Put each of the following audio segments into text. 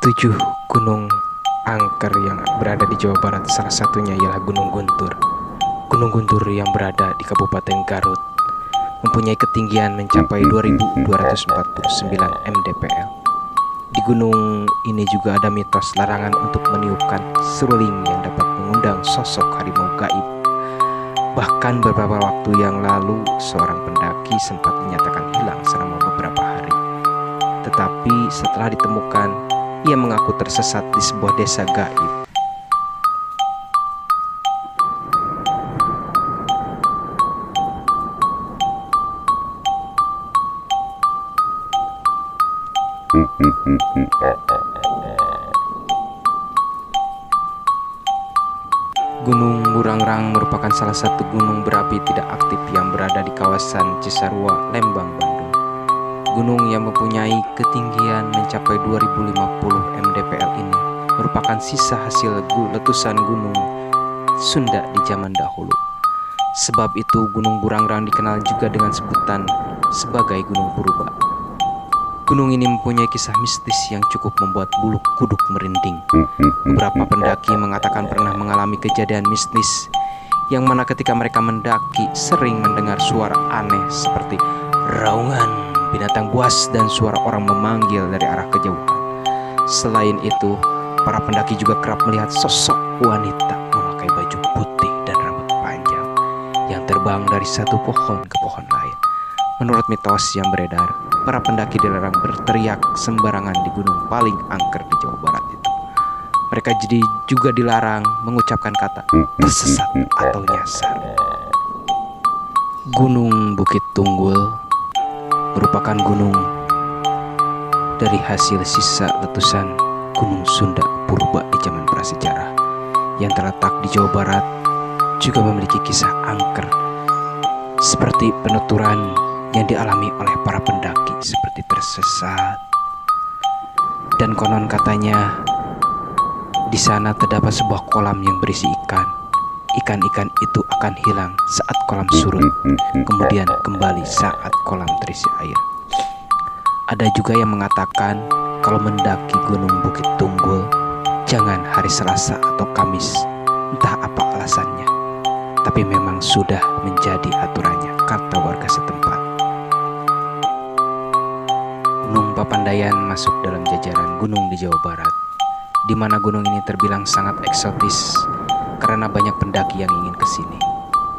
7 gunung angker yang berada di Jawa Barat, salah satunya ialah Gunung Guntur. Gunung Guntur yang berada di Kabupaten Garut mempunyai ketinggian mencapai 2.249 mdpl. Di gunung ini juga ada mitos larangan untuk meniupkan seruling yang dapat mengundang sosok harimau gaib. Bahkan beberapa waktu yang lalu seorang pendaki sempat dinyatakan hilang selama beberapa hari. Tetapi setelah ditemukan, ia mengaku tersesat di sebuah desa gaib. Gunung Burangrang merupakan salah satu gunung berapi tidak aktif yang berada di kawasan Cisarua, Lembang, Bandung. Gunung yang mempunyai ketinggian mencapai 2050 mdpl ini merupakan sisa hasil letusan gunung Sunda di zaman dahulu. Sebab itu Gunung Burangrang dikenal juga dengan sebutan sebagai Gunung Purba. Gunung ini mempunyai kisah mistis yang cukup membuat bulu kuduk merinding. Beberapa pendaki mengatakan pernah mengalami kejadian mistis yang mana ketika mereka mendaki sering mendengar suara aneh seperti raungan binatang buas dan suara orang memanggil dari arah kejauhan. Selain itu, para pendaki juga kerap melihat sosok wanita memakai baju putih dan rambut panjang yang terbang dari satu pohon ke pohon lain. Menurut mitos yang beredar, para pendaki dilarang berteriak sembarangan di gunung paling angker di Jawa Barat itu. Mereka jadi juga dilarang mengucapkan kata tersesat atau nyasar. Gunung Bukit Tunggul merupakan gunung dari hasil sisa letusan Gunung Sunda Purba di zaman prasejarah yang terletak di Jawa Barat, juga memiliki kisah angker seperti penuturan yang dialami oleh para pendaki seperti tersesat, dan konon katanya di sana terdapat sebuah kolam yang berisi ikan. Ikan-ikan itu akan hilang saat kolam surut, kemudian kembali saat kolam terisi air. Ada juga yang mengatakan kalau mendaki Gunung Bukit Tunggul, jangan hari Selasa atau Kamis, entah apa alasannya. Tapi memang sudah menjadi aturannya, kata warga setempat. Gunung Papandayan masuk dalam jajaran gunung di Jawa Barat, di mana gunung ini terbilang sangat eksotis karena banyak pendaki yang ingin ke sini.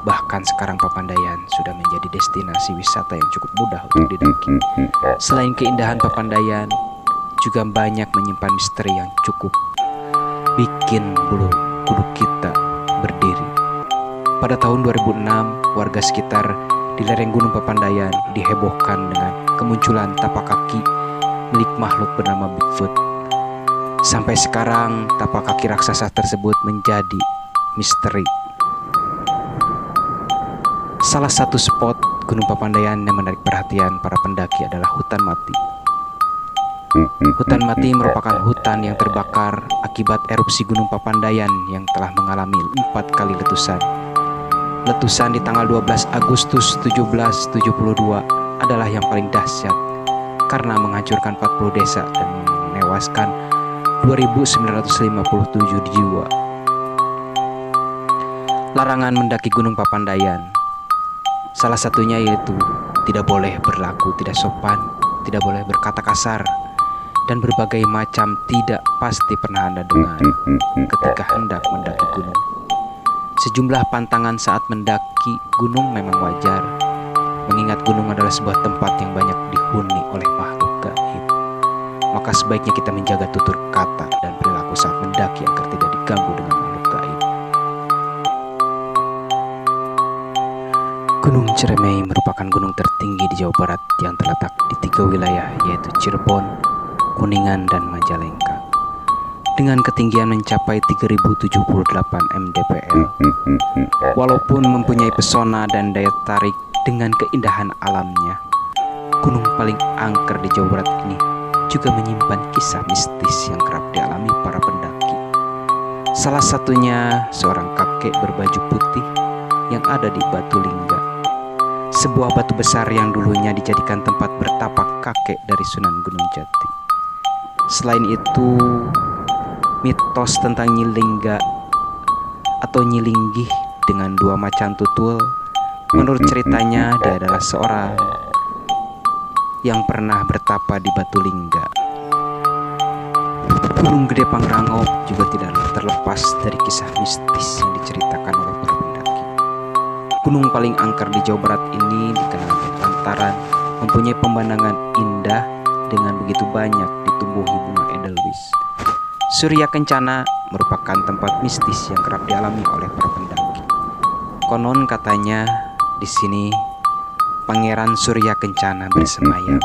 Bahkan sekarang Papandayan sudah menjadi destinasi wisata yang cukup mudah untuk didaki. Selain keindahan Papandayan, juga banyak menyimpan misteri yang cukup bikin bulu kuduk kita berdiri. Pada tahun 2006, warga sekitar di lereng Gunung Papandayan dihebohkan dengan kemunculan tapak kaki milik makhluk bernama Bigfoot. Sampai sekarang, tapak kaki raksasa tersebut menjadi misteri. Salah satu spot Gunung Papandayan yang menarik perhatian para pendaki adalah hutan mati. Hutan mati merupakan hutan yang terbakar akibat erupsi Gunung Papandayan yang telah mengalami 4 kali letusan. Letusan di tanggal 12 Agustus 1772 adalah yang paling dahsyat karena menghancurkan 40 desa dan menewaskan 2.957 jiwa. Larangan mendaki Gunung Papandayan, salah satunya yaitu tidak boleh berlaku tidak sopan, tidak boleh berkata kasar, dan berbagai macam tidak pasti pernah Anda dengar ketika hendak mendaki gunung. Sejumlah pantangan saat mendaki gunung memang wajar, mengingat gunung adalah sebuah tempat yang banyak dihuni oleh makhluk gaib. Maka sebaiknya kita menjaga tutur kata dan perilaku saat mendaki agar tidak diganggu dengan makhluk gaib. Gunung Ciremai merupakan gunung tertinggi di Jawa Barat yang terletak di 3 wilayah, yaitu Cirebon, Kuningan, dan Majalengka. Dengan ketinggian mencapai 3078 mdpl. Walaupun mempunyai pesona dan daya tarik dengan keindahan alamnya, gunung paling angker di Jawa Barat ini juga menyimpan kisah mistis yang kerap dialami para pendaki. Salah satunya seorang kakek berbaju putih yang ada di Batu Lingga, sebuah batu besar yang dulunya dijadikan tempat bertapak kakek dari Sunan Gunung Jati. Selain itu, mitos tentang Nyilingga atau Nyilinggih dengan dua macan tutul, menurut ceritanya dia adalah seorang yang pernah bertapa di Batu Lingga. Gunung Gede Pangrango juga tidak terlepas dari kisah mistis yang diceritakan oleh para pendaki. Gunung paling angker di Jawa Barat ini dikenal lantaran mempunyai pemandangan indah dengan begitu banyak ditumbuhi bunga edelweiss. Surya Kencana merupakan tempat mistis yang kerap dialami oleh para pendaki. Konon katanya di sini Pangeran Surya Kencana bersemayam.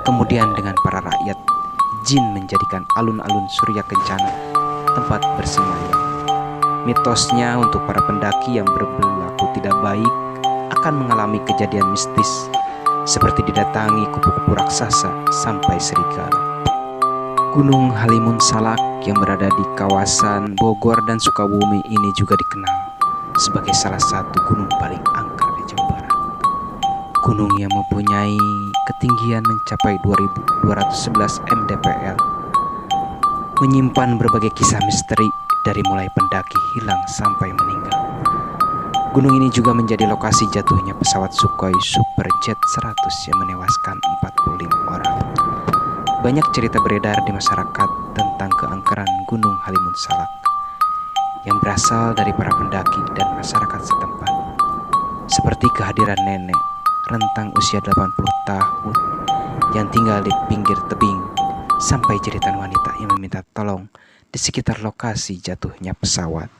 Kemudian dengan para rakyat, jin menjadikan alun-alun Surya Kencana tempat bersemayam. Mitosnya untuk para pendaki yang berperilaku tidak baik akan mengalami kejadian mistis seperti didatangi kupu-kupu raksasa sampai serigala. Gunung Halimun Salak yang berada di kawasan Bogor dan Sukabumi ini juga dikenal sebagai salah satu gunung paling angker di Jawa Barat. Gunung yang mempunyai ketinggian mencapai 2211 mdpl, menyimpan berbagai kisah misteri dari mulai pendaki hilang sampai meninggal. Gunung ini juga menjadi lokasi jatuhnya pesawat Sukhoi Superjet 100 yang menewaskan 45 orang. Banyak cerita beredar di masyarakat tentang keangkeran Gunung Halimun Salak yang berasal dari para pendaki dan masyarakat setempat, seperti kehadiran nenek rentang usia 80 tahun yang tinggal di pinggir tebing, sampai jeritan wanita yang meminta tolong di sekitar lokasi jatuhnya pesawat.